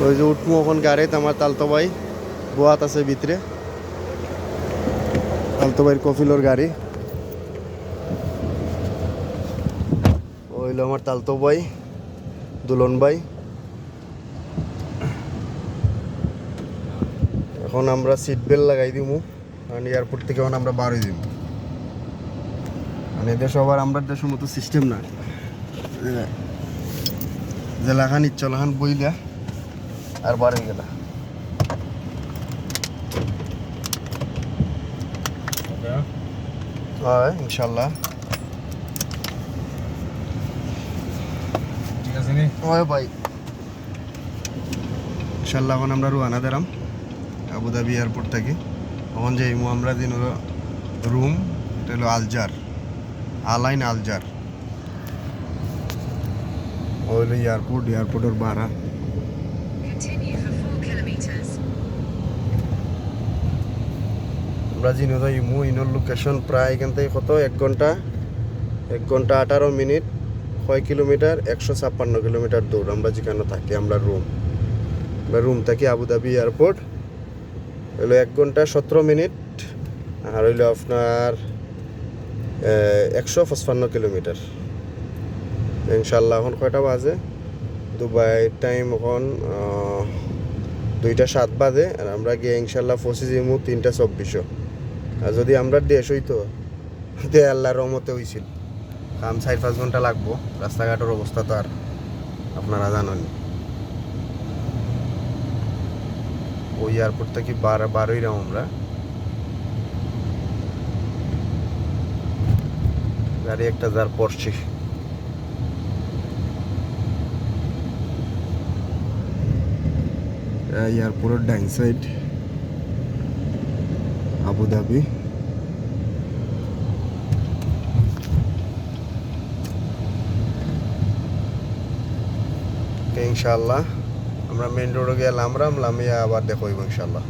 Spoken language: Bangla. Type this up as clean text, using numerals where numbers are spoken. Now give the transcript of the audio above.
ওই যে উঠমু এখন গাড়িতে আমার তালতো ভাই বোয়াত আছে ভিতরে, তালতো ভাইয়ের কফিলোর গাড়ি। ওইলো আমার তালতো ভাই দুলন ভাই। এখন আমরা সিট বেল্ট লাগাই দিমু, কারণ এয়ারপোর্ট থেকে এখন আমরা বার হয়ে দিব। মানে এদের সবার আমরা দেশের মতো সিস্টেম না, যে লাখান ইচ্ছা লাখান বইলা আর বার হয়ে গেলা। হয় ইনশাল্লাহ, ঠিক আছে নি হয় ভাই ইনশাল্লাহ। এখন আমরা রুয়ানা দিলাম আবুধাবি এয়ারপোর্ট থেকে। এখন যাইমু আমরা দিন রুম, এটা হলো আলজার, আলাইন আলজার। ওইলো এয়ারপোর্ট, এয়ারপোর্টের বাড়া। Continue for 4 kilometers. আমরা যিনি যাইমু ইনোর লোকেশন প্রায় এখান থেকে কত 1 ঘন্টা 18 মিনিট, 6 কিলোমিটার, 156 কিলোমিটার দূর আমরা যেখানে থাকি। আমরা রুম থাকি আবুধাবি এয়ারপোর্ট হইলো 1 ঘন্টা 17 মিনিট, আর হইলো আপনার 155 কিলোমিটার। ইনশাল্লাহ এখন কয়টা বাজে? দুবাই টাইম এখন 2টা 7 বাজে, আর আমরা গিয়ে ইনশাল্লাহ পৌঁছে যাবো 3টা 24। আর যদি আমরা দেশ হইতো তে আল্লাহর রহমতে হইছিল, কাম 4-5 ঘন্টা লাগবো। রাস্তাঘাটের অবস্থা তো আর আপনারা জানেন। ওই এয়ারপোর্ট থেকে বারোই রাম আমরা গাড়ি একটা যার পড়ছি। এয়ারপোর্টের ডাইন সাইড আবুধাবি। ইনশাল্লাহ আমরা মেন রোডে গিয়ে লামরাম লামিয়া আবার দেখো ইনশাল্লাহ।